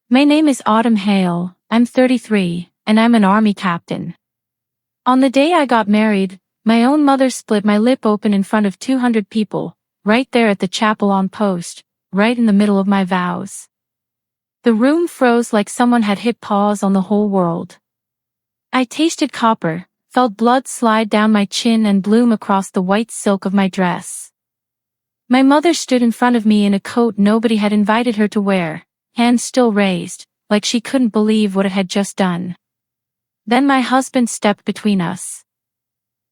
My name is Autumn Hale, I'm 33, and I'm an Army captain. On the day I got married, my own mother split my lip open in front of 200 people, right there at the chapel on post, right in the middle of my vows. The room froze like someone had hit pause on the whole world. I tasted copper, felt blood slide down my chin and bloom across the white silk of my dress. My mother stood in front of me in a coat nobody had invited her to wear, hands still raised, like she couldn't believe what it had just done. Then my husband stepped between us.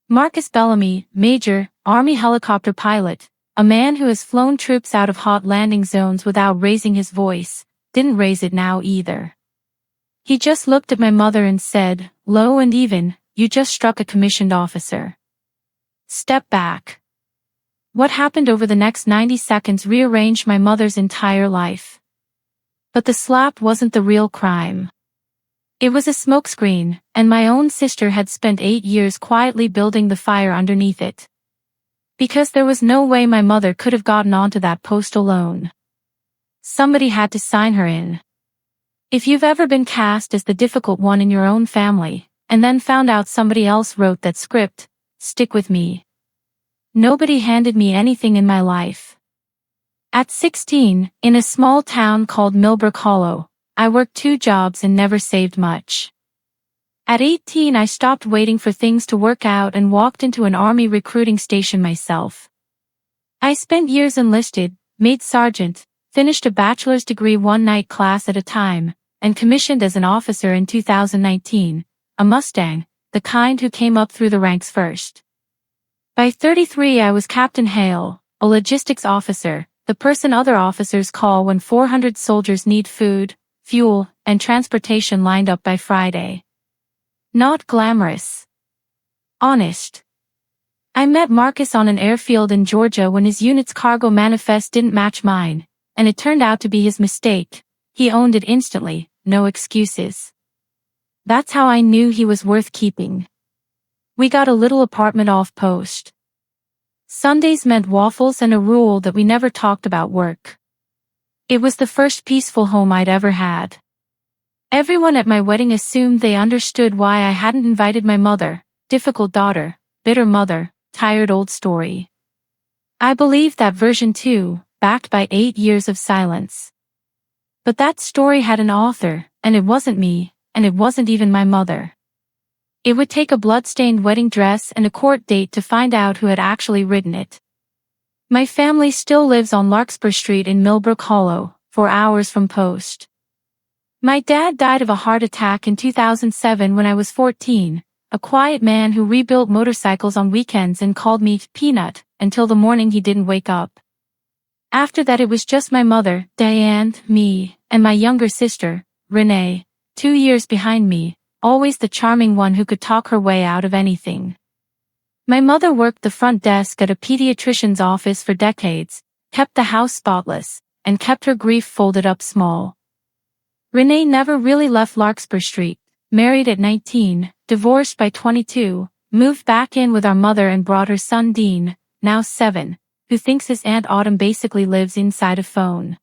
Marcus Bellamy, Major, Army helicopter pilot, a man who has flown troops out of hot landing zones without raising his voice, didn't raise it now either. He just looked at my mother and said, "Low and even, you just struck a commissioned officer. Step back." What happened over the next 90 seconds rearranged my mother's entire life. But the slap wasn't the real crime. It was a smokescreen, and my own sister had spent 8 years quietly building the fire underneath it. Because there was no way my mother could have gotten onto that post alone. Somebody had to sign her in. If you've ever been cast as the difficult one in your own family, and then found out somebody else wrote that script, stick with me. Nobody handed me anything in my life. At 16, in a small town called Millbrook Hollow, I worked 2 jobs and never saved much. At 18 I stopped waiting for things to work out and walked into an army recruiting station myself. I spent years enlisted, made sergeant, finished a bachelor's degree one-night class at a time, and commissioned as an officer in 2019, a Mustang, the kind who came up through the ranks first. By 33 I was Captain Hale, a logistics officer, the person other officers call when 400 soldiers need food, fuel, and transportation lined up by Friday. Not glamorous. Honest. I met Marcus on an airfield in Georgia when his unit's cargo manifest didn't match mine, and it turned out to be his mistake. He owned it instantly, no excuses. That's how I knew he was worth keeping. We got a little apartment off post. Sundays meant waffles and a rule that we never talked about work. It was the first peaceful home I'd ever had. Everyone at my wedding assumed they understood why I hadn't invited my mother, difficult daughter, bitter mother, tired old story. I believed that version too, backed by 8 years of silence. But that story had an author, and it wasn't me, and it wasn't even my mother. It would take a blood-stained wedding dress and a court date to find out who had actually written it. My family still lives on Larkspur Street in Millbrook Hollow, 4 hours from post. My dad died of a heart attack in 2007 when I was 14, a quiet man who rebuilt motorcycles on weekends and called me Peanut until the morning he didn't wake up. After that it was just my mother, Diane, me, and my younger sister, Renee, 2 years behind me, always the charming one who could talk her way out of anything. My mother worked the front desk at a pediatrician's office for decades, kept the house spotless, and kept her grief folded up small. Renee never really left Larkspur Street, married at 19, divorced by 22, moved back in with our mother and brought her son Dean, now 7, who thinks his Aunt Autumn basically lives inside a phone.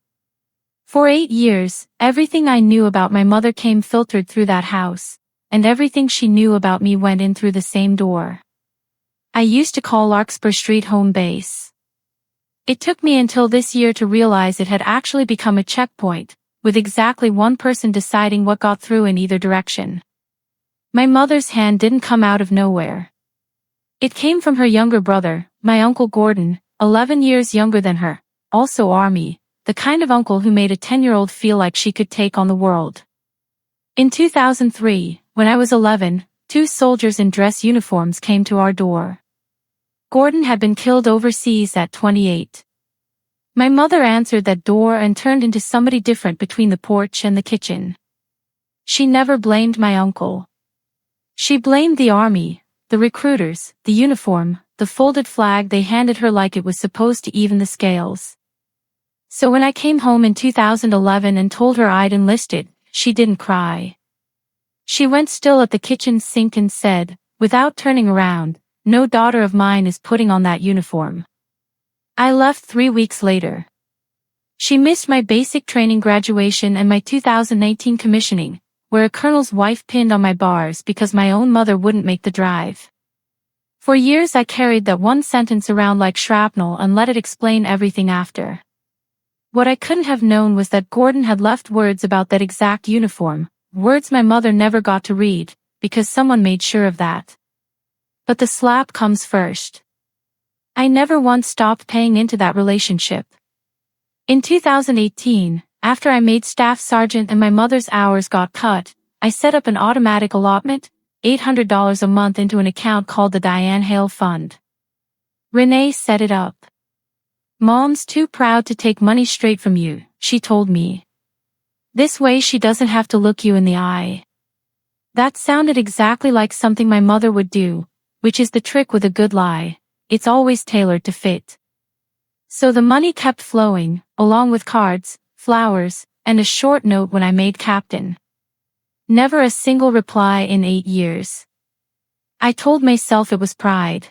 For 8 years, everything I knew about my mother came filtered through that house, and everything she knew about me went in through the same door. I used to call Larkspur Street home base. It took me until this year to realize it had actually become a checkpoint, with exactly one person deciding what got through in either direction. My mother's hand didn't come out of nowhere. It came from her younger brother, my Uncle Gordon, 11 years younger than her, also Army, the kind of uncle who made a 10-year-old feel like she could take on the world. In 2003, when I was 11, 2 soldiers in dress uniforms came to our door. Gordon had been killed overseas at 28. My mother answered that door and turned into somebody different between the porch and the kitchen. She never blamed my uncle. She blamed the Army, the recruiters, the uniform, the folded flag they handed her like it was supposed to even the scales. So when I came home in 2011 and told her I'd enlisted, she didn't cry. She went still at the kitchen sink and said, without turning around, "No daughter of mine is putting on that uniform." I left 3 weeks later. She missed my basic training graduation and my 2019 commissioning, where a colonel's wife pinned on my bars because my own mother wouldn't make the drive. For years I carried that one sentence around like shrapnel and let it explain everything after. What I couldn't have known was that Gordon had left words about that exact uniform, words my mother never got to read, because someone made sure of that. But the slap comes first. I never once stopped paying into that relationship. In 2018, after I made staff sergeant and my mother's hours got cut, I set up an automatic allotment, $800 a month into an account called the Diane Hale Fund. Renee set it up. "Mom's too proud to take money straight from you," she told me. "This way she doesn't have to look you in the eye." That sounded exactly like something my mother would do, which is the trick with a good lie. It's always tailored to fit. So the money kept flowing, along with cards, flowers, and a short note when I made captain. Never a single reply in 8 years. I told myself it was pride.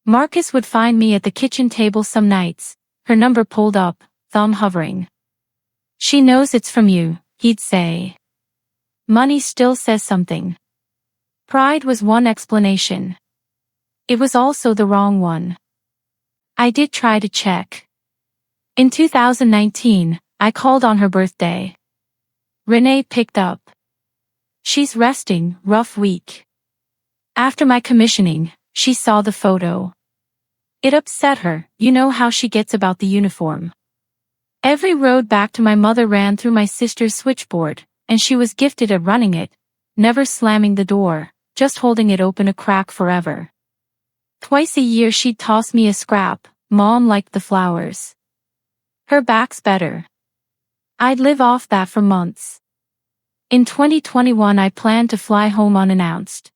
Marcus would find me at the kitchen table some nights, her number pulled up, thumb hovering. "She knows it's from you," he'd say. Money still says something. Pride was one explanation. It was also the wrong one. I did try to check. In 2019, I called on her birthday. Renee picked up. "She's resting, rough week." After my commissioning, she saw the photo. It upset her. You know how she gets about the uniform. Every road back to my mother ran through my sister's switchboard, and she was gifted at running it, never slamming the door, just holding it open a crack forever. Twice a year she'd toss me a scrap. Mom liked the flowers. Her back's better. I'd live off that for months. In 2021 I planned to fly home unannounced.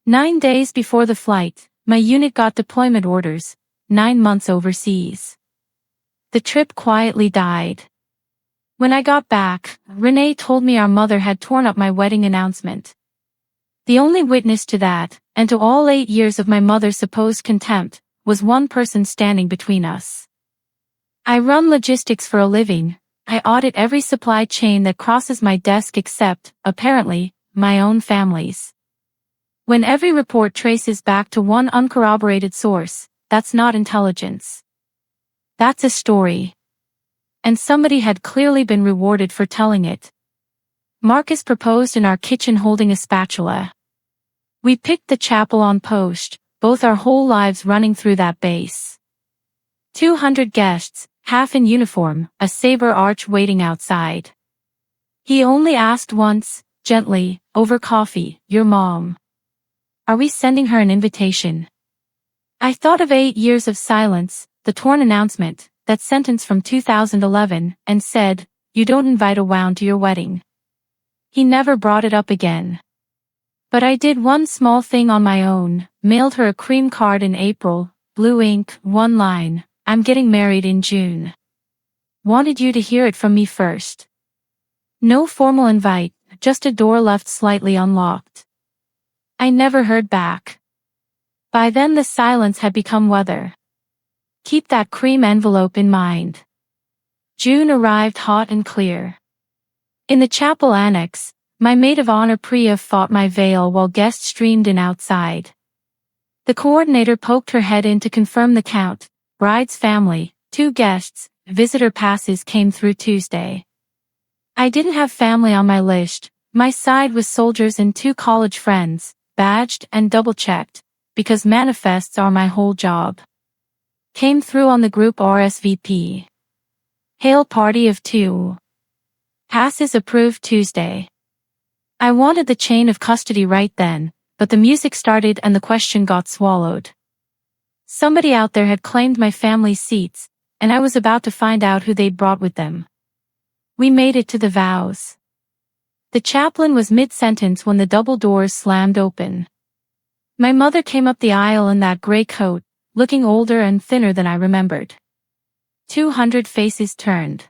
9 days before the flight, my unit got deployment orders, 9 months overseas. The trip quietly died. When I got back, Renee told me our mother had torn up my wedding announcement. The only witness to that, and to all 8 years of my mother's supposed contempt, was one person standing between us. I run logistics for a living. I audit every supply chain that crosses my desk except, apparently, my own family's. When every report traces back to one uncorroborated source, that's not intelligence. That's a story. And somebody had clearly been rewarded for telling it. Marcus proposed in our kitchen holding a spatula. We picked the chapel on post, both our whole lives running through that base. 200 guests, half in uniform, a saber arch waiting outside. He only asked once, gently, over coffee, "Your mom. Are we sending her an invitation?" I thought of 8 years of silence, the torn announcement, that sentence from 2011, and said, "You don't invite a wound to your wedding." He never brought it up again. But I did one small thing on my own, mailed her a cream card in April, blue ink, one line, "I'm getting married in June. Wanted you to hear it from me first." No formal invite, just a door left slightly unlocked. I never heard back. By then the silence had become weather. Keep that cream envelope in mind. June arrived hot and clear. In the chapel annex, my maid of honor Priya fought my veil while guests streamed in outside. The coordinator poked her head in to confirm the count, bride's family, 2 guests, visitor passes came through Tuesday. I didn't have family on my list, my side was soldiers and 2 college friends, badged and double-checked, because manifests are my whole job. Came through on the group RSVP. Hail party of 2. Passes approved Tuesday. I wanted the chain of custody right then, but the music started and the question got swallowed. Somebody out there had claimed my family's seats, and I was about to find out who they'd brought with them. We made it to the vows. The chaplain was mid-sentence when the double doors slammed open. My mother came up the aisle in that gray coat, looking older and thinner than I remembered. 200 faces turned.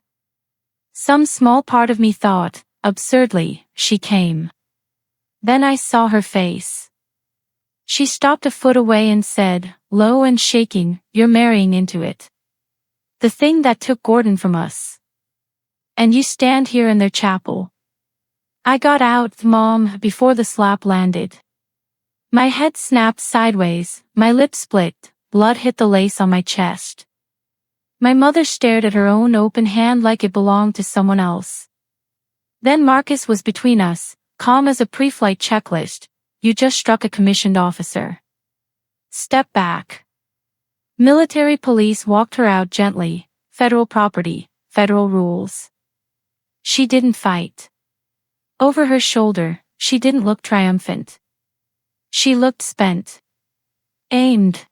Some small part of me thought, absurdly, she came. Then I saw her face. She stopped a foot away and said, low and shaking, "You're marrying into it." The thing that took Gordon from us. And you stand here in their chapel. I got out, Mom, before the slap landed. My head snapped sideways, my lips split, blood hit the lace on my chest. My mother stared at her own open hand like it belonged to someone else. Then Marcus was between us, calm as a pre-flight checklist. You just struck a commissioned officer. Step back. Military police walked her out gently. Federal property, federal rules. She didn't fight. Over her shoulder, she didn't look triumphant. She looked spent. Aimed.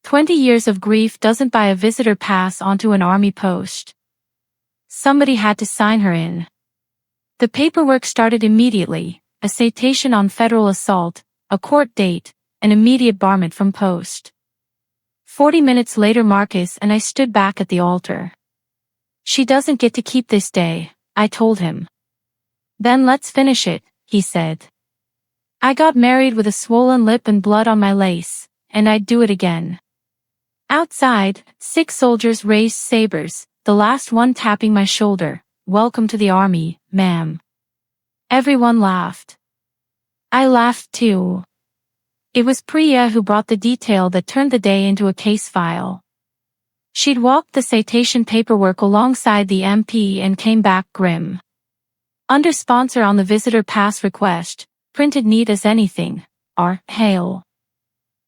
20 years of grief doesn't buy a visitor pass onto an army post. Somebody had to sign her in. The paperwork started immediately, a citation on federal assault, a court date, an immediate barment from post. 40 minutes later Marcus and I stood back at the altar. She doesn't get to keep this day, I told him. Then let's finish it, he said. I got married with a swollen lip and blood on my lace, and I'd do it again. Outside, 6 soldiers raised sabers, the last one tapping my shoulder. Welcome to the army, ma'am. Everyone laughed. I laughed too. It was Priya who brought the detail that turned the day into a case file. She'd walked the citation paperwork alongside the MP and came back grim. Under sponsor on the visitor pass request, printed neat as anything, our hail.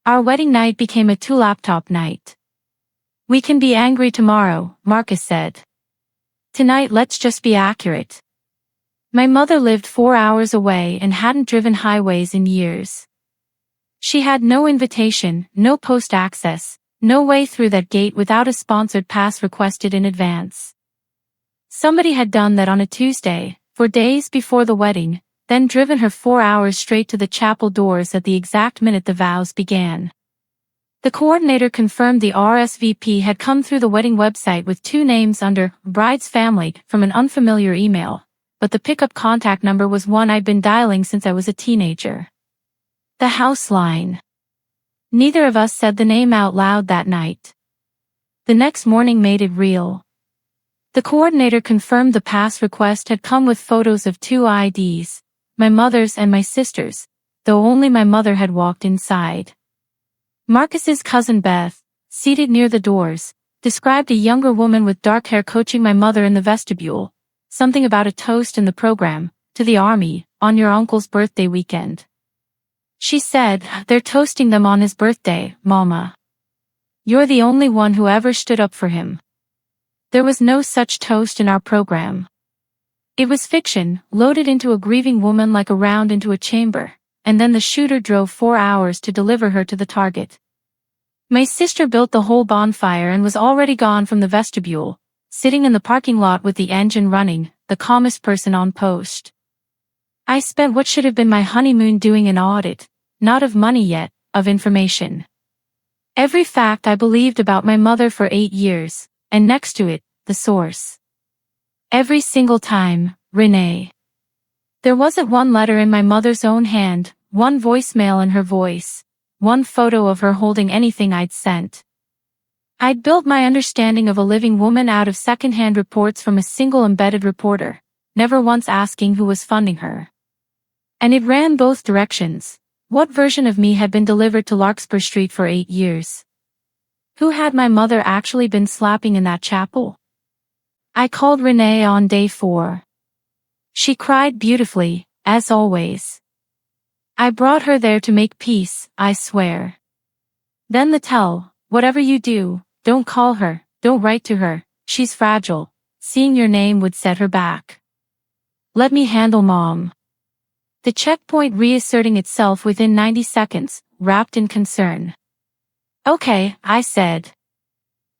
Our wedding night became a 2-laptop night. We can be angry tomorrow, Marcus said. Tonight let's just be accurate. My mother lived 4 hours away and hadn't driven highways in years. She had no invitation, no post access, no way through that gate without a sponsored pass requested in advance. Somebody had done that on a Tuesday, for days before the wedding, then driven her 4 hours straight to the chapel doors at the exact minute the vows began. The coordinator confirmed the RSVP had come through the wedding website with 2 names under bride's family from an unfamiliar email, but the pickup contact number was one I'd been dialing since I was a teenager. The house line. Neither of us said the name out loud that night. The next morning made it real. The coordinator confirmed the pass request had come with photos of 2 IDs, my mother's and my sister's, though only my mother had walked inside. Marcus's cousin Beth, seated near the doors, described a younger woman with dark hair coaching my mother in the vestibule, something about a toast in the program, to the army, on your uncle's birthday weekend. She said, they're toasting them on his birthday, Mama. You're the only one who ever stood up for him. There was no such toast in our program. It was fiction, loaded into a grieving woman like a round into a chamber, and then the shooter drove 4 hours to deliver her to the target. My sister built the whole bonfire and was already gone from the vestibule, sitting in the parking lot with the engine running, the calmest person on post. I spent what should have been my honeymoon doing an audit, not of money yet, of information. Every fact I believed about my mother for 8 years, and next to it, the source. Every single time, Renee. There wasn't one letter in my mother's own hand, one voicemail in her voice, one photo of her holding anything I'd sent. I'd built my understanding of a living woman out of second-hand reports from a single embedded reporter, never once asking who was funding her. And it ran both directions. What version of me had been delivered to Larkspur Street for 8 years? Who had my mother actually been slapping in that chapel? I called Renee on day 4. She cried beautifully, as always. I brought her there to make peace, I swear. Then the tell, whatever you do, don't call her, don't write to her, she's fragile, seeing your name would set her back. Let me handle Mom. The checkpoint reasserting itself within 90 seconds, wrapped in concern. Okay, I said.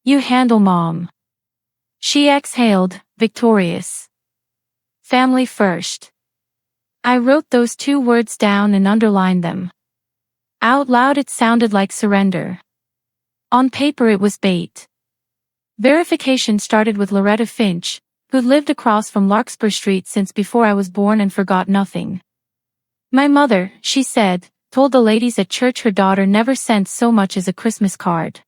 You handle Mom. She exhaled, victorious. Family first. I wrote those 2 words down and underlined them. Out loud it sounded like surrender. On paper it was bait. Verification started with Loretta Finch, who'd lived across from Larkspur Street since before I was born and forgot nothing. My mother, she said, told the ladies at church her daughter never sent so much as a Christmas card.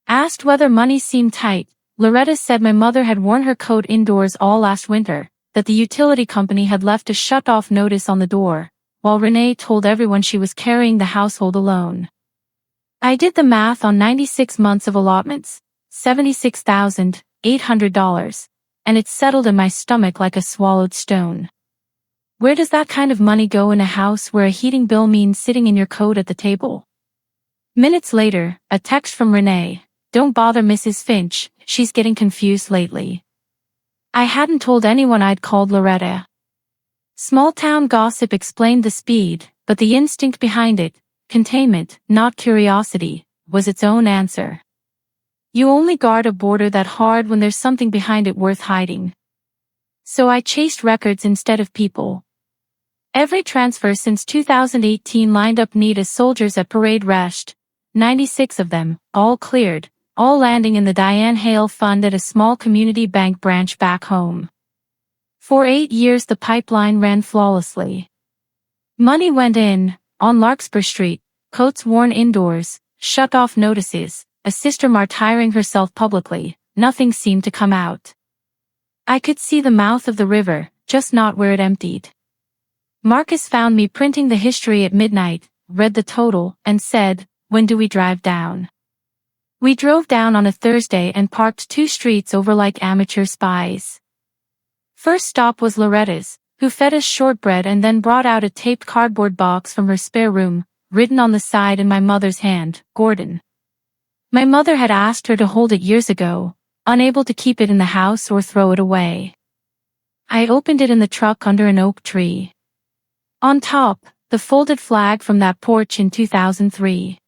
Asked whether money seemed tight, Loretta said my mother had worn her coat indoors all last winter, that the utility company had left a shut-off notice on the door, while Renee told everyone she was carrying the household alone. I did the math on 96 months of allotments, $76,800, and it settled in my stomach like a swallowed stone. Where does that kind of money go in a house where a heating bill means sitting in your coat at the table? Minutes later, a text from Renee. Don't bother Mrs. Finch, she's getting confused lately. I hadn't told anyone I'd called Loretta. Small-town gossip explained the speed, but the instinct behind it, containment, not curiosity, was its own answer. You only guard a border that hard when there's something behind it worth hiding. So I chased records instead of people. Every transfer since 2018 lined up neat as soldiers at parade rest, 96 of them, all cleared, all landing in the Diane Hale Fund at a small community bank branch back home. For 8 years the pipeline ran flawlessly. Money went in, on Larkspur Street, coats worn indoors, shut-off notices, a sister martyring herself publicly, nothing seemed to come out. I could see the mouth of the river, just not where it emptied. Marcus found me printing the history at midnight, read the total, and said, "When do we drive down?" We drove down on a Thursday and parked 2 streets over like amateur spies. First stop was Loretta's, who fed us shortbread and then brought out a taped cardboard box from her spare room, written on the side in my mother's hand, Gordon. My mother had asked her to hold it years ago, unable to keep it in the house or throw it away. I opened it in the truck under an oak tree. On top, the folded flag from that porch in 2003.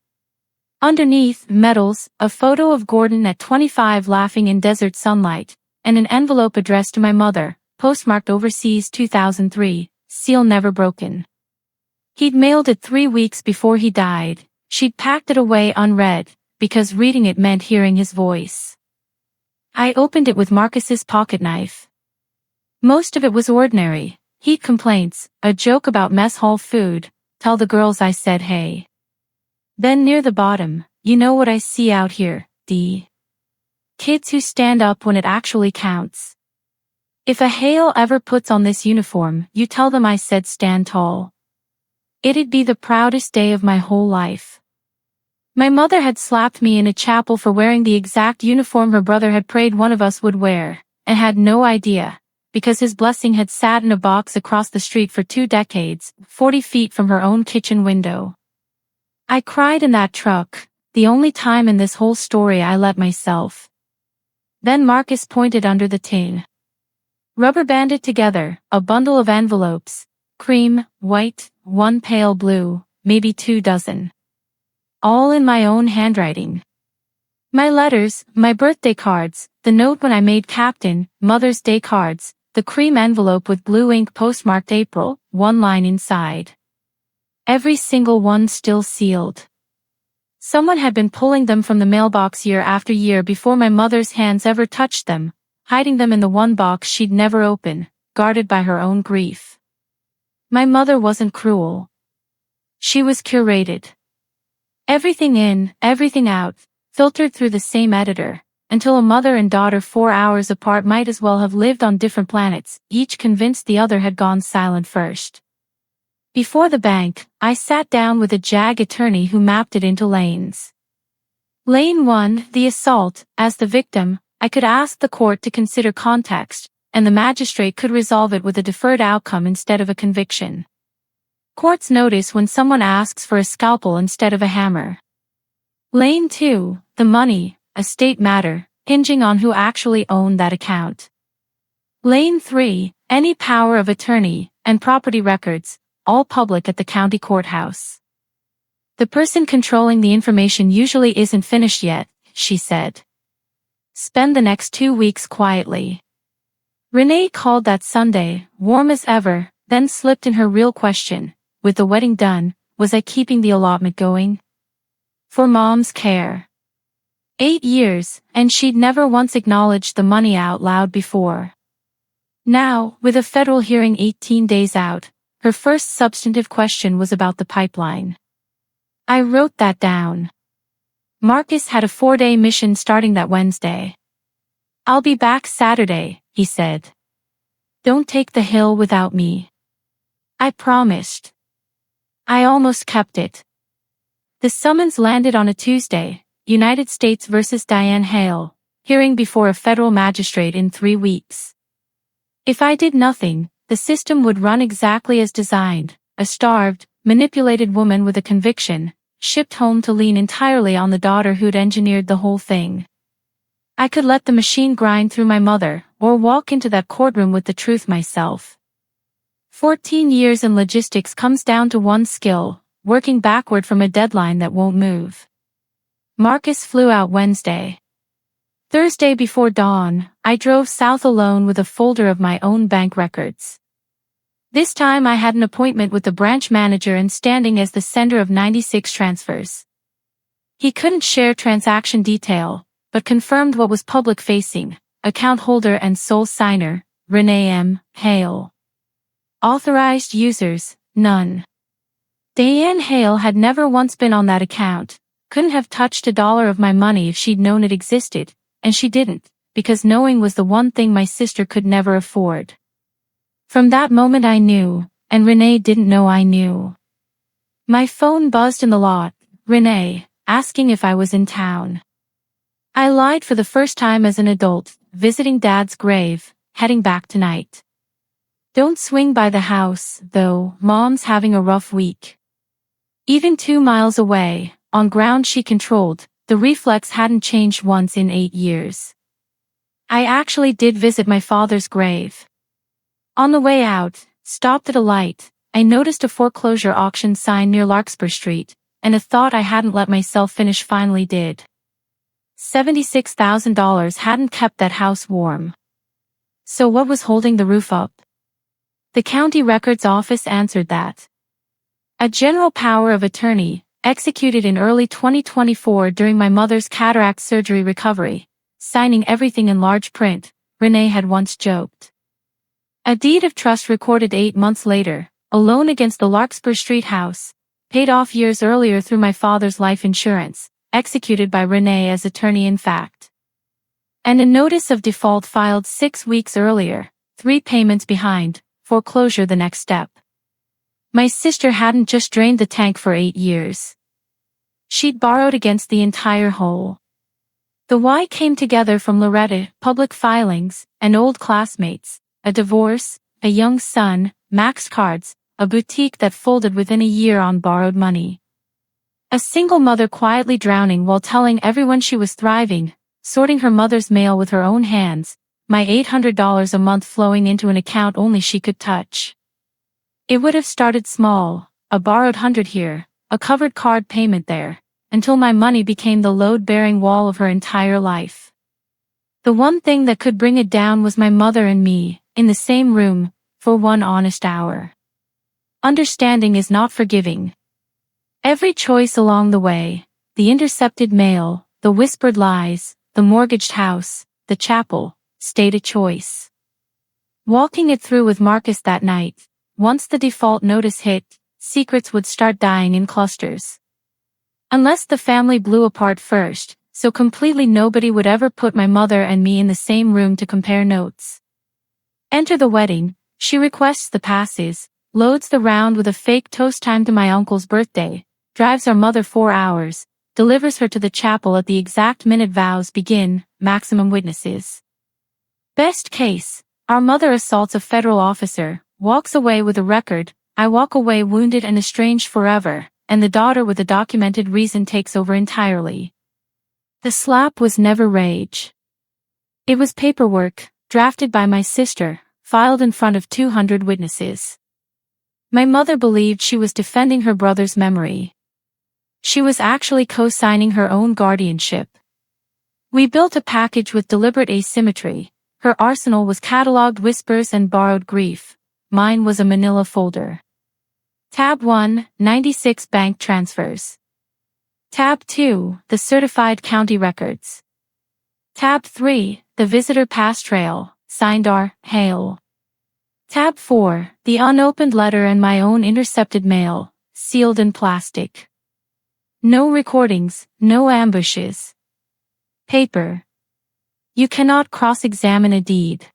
Underneath, medals, a photo of Gordon at 25 laughing in desert sunlight, and an envelope addressed to my mother, postmarked overseas 2003, seal never broken. He'd mailed it 3 weeks before he died. She'd packed it away unread, because reading it meant hearing his voice. I opened it with Marcus's pocket knife. Most of it was ordinary, heat complaints, a joke about mess hall food, tell the girls I said hey. Then near the bottom, you know what I see out here, D. Kids who stand up when it actually counts. If a Hale ever puts on this uniform, you tell them I said stand tall. It'd be the proudest day of my whole life. My mother had slapped me in a chapel for wearing the exact uniform her brother had prayed one of us would wear, and had no idea, because his blessing had sat in a box across the street for 2 decades, 40 feet from her own kitchen window. I cried in that truck, the only time in this whole story I let myself. Then Marcus pointed under the tin. Rubber banded together, a bundle of envelopes, cream, white, 1 pale blue, maybe 2 dozen. All in my own handwriting. My letters, my birthday cards, the note when I made Captain, Mother's Day cards, the cream envelope with blue ink postmarked April, 1 line inside. Every single one still sealed. Someone had been pulling them from the mailbox year after year before my mother's hands ever touched them, hiding them in the one box she'd never open, guarded by her own grief. My mother wasn't cruel. She was curated. Everything in, everything out, filtered through the same editor, until a mother and daughter 4 hours apart might as well have lived on different planets, each convinced the other had gone silent first. Before the bank, I sat down with a JAG attorney who mapped it into lanes. Lane 1, the assault, as the victim, I could ask the court to consider context, and the magistrate could resolve it with a deferred outcome instead of a conviction. Courts notice when someone asks for a scalpel instead of a hammer. Lane 2, the money, a state matter, hinging on who actually owned that account. Lane 3, any power of attorney, and property records, all public at the county courthouse. The person controlling the information usually isn't finished yet, she said. Spend the next 2 weeks quietly. Renee called that Sunday, warm as ever, then slipped in her real question, with the wedding done, was I keeping the allotment going? For Mom's care. 8 years, and she'd never once acknowledged the money out loud before. Now, with a federal hearing 18 days out, her first substantive question was about the pipeline. I wrote that down. Marcus had a 4-day mission starting that Wednesday. "I'll be back Saturday," he said. "Don't take the hill without me." I promised. I almost kept it. The summons landed on a Tuesday, United States versus Diane Hale, hearing before a federal magistrate in 3 weeks. If I did nothing, the system would run exactly as designed, a starved, manipulated woman with a conviction, shipped home to lean entirely on the daughter who'd engineered the whole thing. I could let the machine grind through my mother, or walk into that courtroom with the truth myself. 14 years in logistics comes down to one skill: working backward from a deadline that won't move. Marcus flew out Wednesday. Thursday before dawn, I drove south alone with a folder of my own bank records. This time I had an appointment with the branch manager and standing as the sender of 96 transfers. He couldn't share transaction detail, but confirmed what was public-facing: account holder and sole signer, Renee M. Hale. Authorized users, none. Diane Hale had never once been on that account, couldn't have touched $1 of my money if she'd known it existed, and she didn't, because knowing was the one thing my sister could never afford. From that moment I knew, and Renee didn't know I knew. My phone buzzed in the lot, Renee, asking if I was in town. I lied for the first time as an adult, visiting Dad's grave, heading back tonight. Don't swing by the house, though, Mom's having a rough week. Even 2 miles away, on ground she controlled, the reflex hadn't changed once in 8 years. I actually did visit my father's grave. On the way out, stopped at a light, I noticed a foreclosure auction sign near Larkspur Street, and a thought I hadn't let myself finish finally did. $76,000 hadn't kept that house warm. So what was holding the roof up? The county records office answered that. A general power of attorney, executed in early 2024 during my mother's cataract surgery recovery, signing everything in large print, Renee had once joked. A deed of trust recorded 8 months later, a loan against the Larkspur Street house, paid off years earlier through my father's life insurance, executed by Renee as attorney in fact. And a notice of default filed 6 weeks earlier, 3 payments behind, foreclosure the next step. My sister hadn't just drained the tank for 8 years. She'd borrowed against the entire whole. The why came together from Loretta, public filings, and old classmates, a divorce, a young son, maxed cards, a boutique that folded within a year on borrowed money. A single mother quietly drowning while telling everyone she was thriving, sorting her mother's mail with her own hands, my $800 a month flowing into an account only she could touch. It would have started small, a borrowed $100 here, a covered card payment there, until my money became the load-bearing wall of her entire life. The one thing that could bring it down was my mother and me, in the same room, for one honest hour. Understanding is not forgiving. Every choice along the way, the intercepted mail, the whispered lies, the mortgaged house, the chapel, stayed a choice. Walking it through with Marcus that night, once the default notice hit, secrets would start dying in clusters. Unless the family blew apart first, so completely nobody would ever put my mother and me in the same room to compare notes. Enter the wedding, she requests the passes, loads the round with a fake toast time to my uncle's birthday, drives our mother 4 hours, delivers her to the chapel at the exact minute vows begin, maximum witnesses. Best case, our mother assaults a federal officer, walks away with a record, I walk away wounded and estranged forever, and the daughter with a documented reason takes over entirely. The slap was never rage. It was paperwork, drafted by my sister, filed in front of 200 witnesses. My mother believed she was defending her brother's memory. She was actually co-signing her own guardianship. We built a package with deliberate asymmetry. Her arsenal was cataloged whispers and borrowed grief. Mine was a manila folder. Tab 1, 96 bank transfers. Tab 2, the certified county records. Tab 3, the visitor pass trail, signed R. Hale. Tab 4, the unopened letter and my own intercepted mail, sealed in plastic. No recordings, no ambushes. Paper. You cannot cross-examine a deed.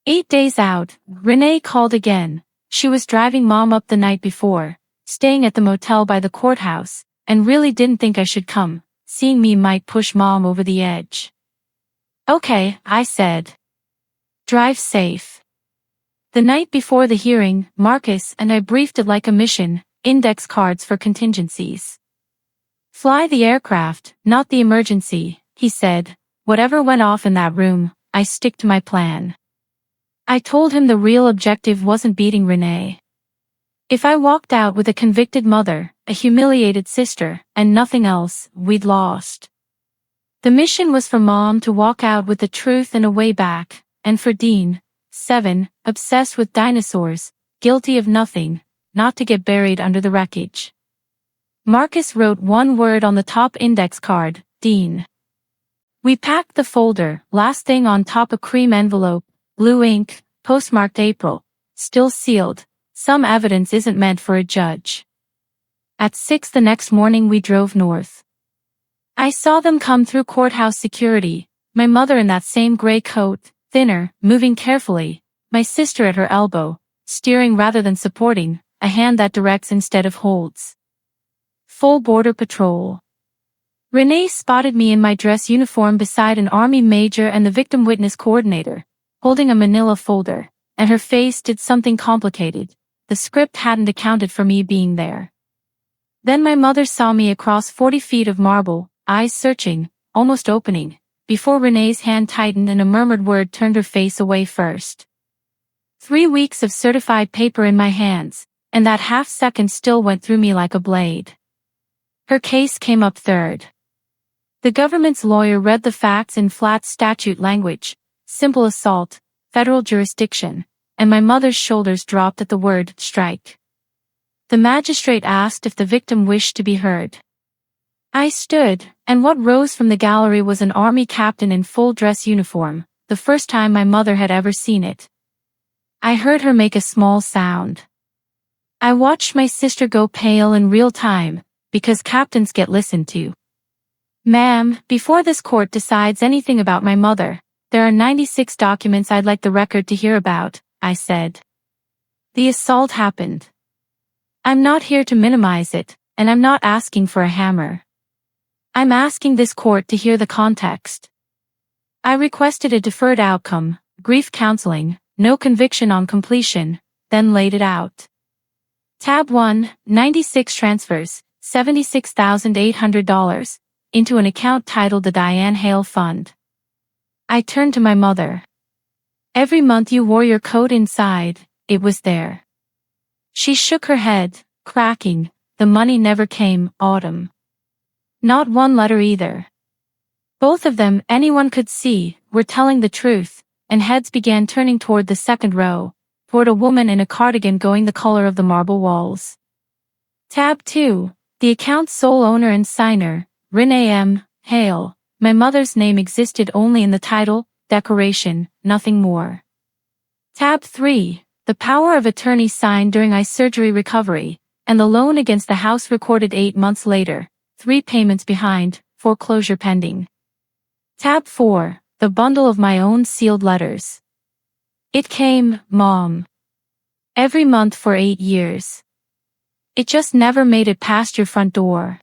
8 days out, Renee called again. She was driving Mom up the night before, staying at the motel by the courthouse, and really didn't think I should come. Seeing me might push Mom over the edge. Okay, I said. Drive safe. The night before the hearing, Marcus and I briefed it like a mission, index cards for contingencies. Fly the aircraft, not the emergency, he said. Whatever went off in that room, I stick to my plan. I told him the real objective wasn't beating Renee. If I walked out with a convicted mother, a humiliated sister, and nothing else, we'd lost. The mission was for Mom to walk out with the truth and a way back, and for Dean, 7, obsessed with dinosaurs, guilty of nothing, not to get buried under the wreckage. Marcus wrote one word on the top index card, Dean. We packed the folder, last thing on top a cream envelope, blue ink, postmarked April, still sealed. Some evidence isn't meant for a judge. At 6 the next morning we drove north. I saw them come through courthouse security, my mother in that same gray coat, thinner, moving carefully, my sister at her elbow, steering rather than supporting, a hand that directs instead of holds. Full border patrol. Renee spotted me in my dress uniform beside an army major and the victim witness coordinator, holding a manila folder, and her face did something complicated. The script hadn't accounted for me being there. Then my mother saw me across 40 feet of marble, eyes searching, almost opening, before Renee's hand tightened and a murmured word turned her face away first. 3 weeks of certified paper in my hands, and that half second still went through me like a blade. Her case came up third. The government's lawyer read the facts in flat statute language, simple assault, federal jurisdiction, and my mother's shoulders dropped at the word strike. The magistrate asked if the victim wished to be heard. I stood, and what rose from the gallery was an army captain in full dress uniform, the first time my mother had ever seen it. I heard her make a small sound. I watched my sister go pale in real time, because captains get listened to. Ma'am, before this court decides anything about my mother, there are 96 documents I'd like the record to hear about, I said. The assault happened. I'm not here to minimize it, and I'm not asking for a hammer. I'm asking this court to hear the context. I requested a deferred outcome, grief counseling, no conviction on completion, then laid it out. Tab 1, 96 transfers, $76,800, into an account titled the Diane Hale Fund. I turned to my mother. Every month you wore your coat inside, it was there. She shook her head, cracking, the money never came, Autumn. Not one letter either. Both of them, anyone could see, were telling the truth, and heads began turning toward the second row, toward a woman in a cardigan going the color of the marble walls. Tab 2, the account's sole owner and signer, Renee M. Hale. My mother's name existed only in the title, decoration, nothing more. Tab 3, the power of attorney signed during eye surgery recovery, and the loan against the house recorded 8 months later, 3 payments behind, foreclosure pending. Tab 4, the bundle of my own sealed letters. It came, Mom. Every month for 8 years. It just never made it past your front door.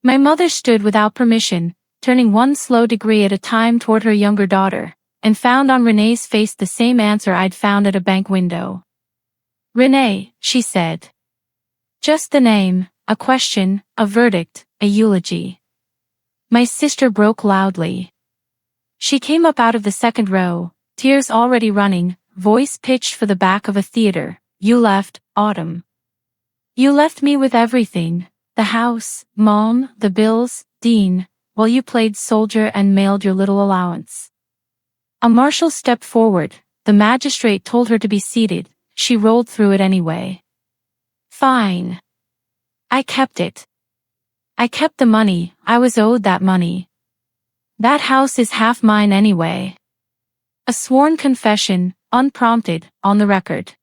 My mother stood without permission, turning one slow degree at a time toward her younger daughter, and found on Renee's face the same answer I'd found at a bank window. Renee, she said. Just the name, a question, a verdict, a eulogy. My sister broke loudly. She came up out of the second row, tears already running, voice pitched for the back of a theater. You left, Autumn. You left me with everything, the house, Mom, the bills, Dean, while you played soldier and mailed your little allowance. A marshal stepped forward, the magistrate told her to be seated, she rolled through it anyway. Fine. I kept it. I kept the money, I was owed that money. That house is half mine anyway. A sworn confession, unprompted, on the record.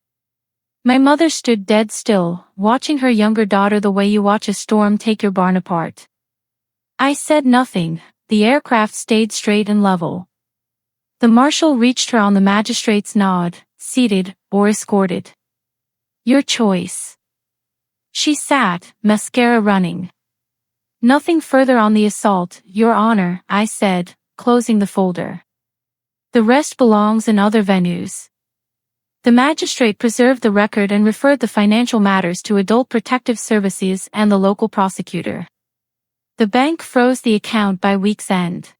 My mother stood dead still, watching her younger daughter the way you watch a storm take your barn apart. I said nothing, the aircraft stayed straight and level, The marshal reached her on the magistrate's nod, seated, or escorted. Your choice. She sat, mascara running. Nothing further on the assault, Your Honor, I said, closing the folder. The rest belongs in other venues. The magistrate preserved the record and referred the financial matters to Adult Protective Services and the local prosecutor. The bank froze the account by week's end.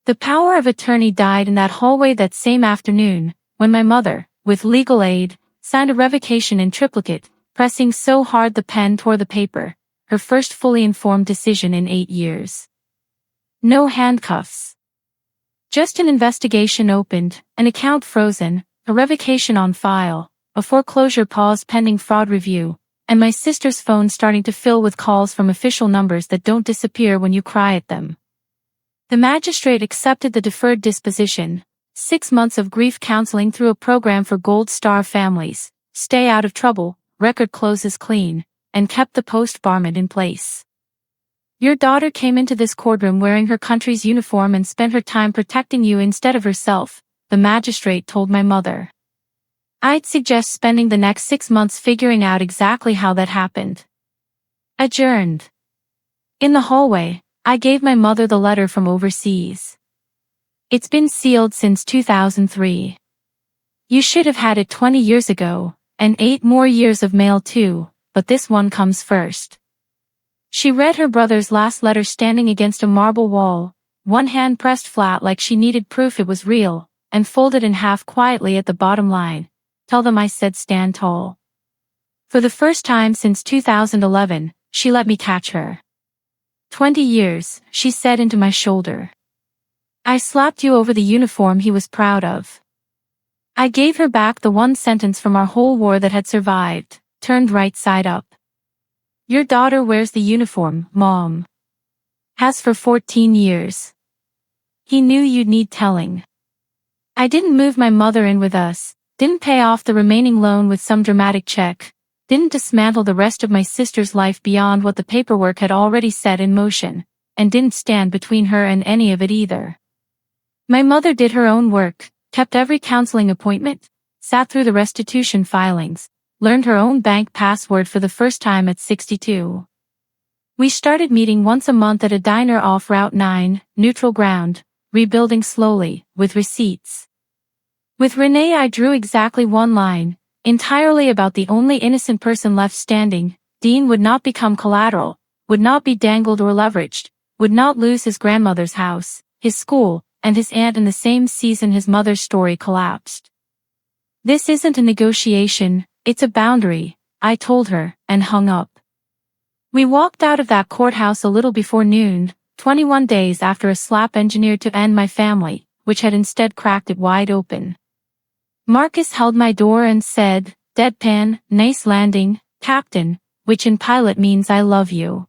The power of attorney died in that hallway that same afternoon, when my mother, with legal aid, signed a revocation in triplicate, pressing so hard the pen tore the paper, her first fully informed decision in 8 years. No handcuffs. Just an investigation opened, an account frozen, a revocation on file, a foreclosure pause pending fraud review, and my sister's phone starting to fill with calls from official numbers that don't disappear when you cry at them. The magistrate accepted the deferred disposition, 6 months of grief counseling through a program for Gold Star families, stay out of trouble, record closes clean, and kept the post-barment in place. Your daughter came into this courtroom wearing her country's uniform and spent her time protecting you instead of herself, the magistrate told my mother. I'd suggest spending the next 6 months figuring out exactly how that happened. Adjourned. In the hallway, I gave my mother the letter from overseas. It's been sealed since 2003. You should have had it 20 years ago, and 8 more years of mail too, but this one comes first. She read her brother's last letter standing against a marble wall, one hand pressed flat like she needed proof it was real, and folded in half quietly at the bottom line. Tell them I said stand tall. For the first time since 2011, she let me catch her. 20 years, she said into my shoulder. I slapped you over the uniform he was proud of. I gave her back the one sentence from our whole war that had survived, turned right side up. Your daughter wears the uniform, Mom. Has for 14 years. He knew you'd need telling. I didn't move my mother in with us, didn't pay off the remaining loan with some dramatic check, didn't dismantle the rest of my sister's life beyond what the paperwork had already set in motion, and didn't stand between her and any of it either. My mother did her own work, kept every counseling appointment, sat through the restitution filings, learned her own bank password for the first time at 62. We started meeting once a month at a diner off Route 9, neutral ground, rebuilding slowly, with receipts. With Renee I drew exactly one line, entirely about the only innocent person left standing. Dean would not become collateral, would not be dangled or leveraged, would not lose his grandmother's house, his school, and his aunt in the same season his mother's story collapsed. This isn't a negotiation, it's a boundary, I told her, and hung up. We walked out of that courthouse a little before noon, 21 days after a slap engineered to end my family, which had instead cracked it wide open. Marcus held my door and said, deadpan, nice landing, Captain, which in pilot means I love you.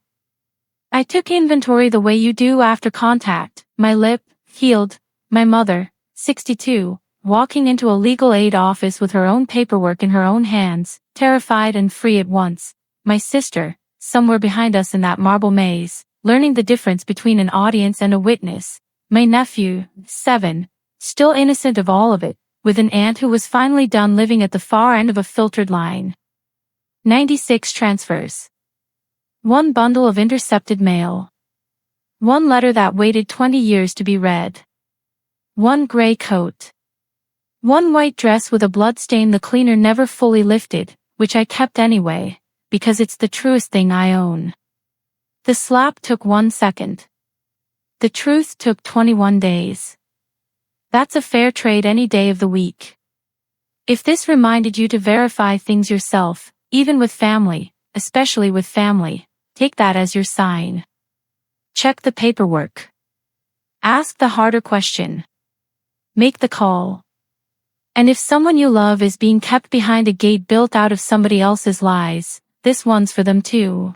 I took inventory the way you do after contact, my lip, healed, my mother, 62, walking into a legal aid office with her own paperwork in her own hands, terrified and free at once, my sister, somewhere behind us in that marble maze, learning the difference between an audience and a witness, my nephew, 7, still innocent of all of it, with an aunt who was finally done living at the far end of a filtered line. 96 transfers. 1 bundle of intercepted mail. 1 letter that waited 20 years to be read. 1 gray coat. 1 white dress with a blood stain the cleaner never fully lifted, which I kept anyway, because it's the truest thing I own. The slap took 1 second. The truth took 21 days. That's a fair trade any day of the week. If this reminded you to verify things yourself, even with family, especially with family, take that as your sign. Check the paperwork. Ask the harder question. Make the call. And if someone you love is being kept behind a gate built out of somebody else's lies, this one's for them too.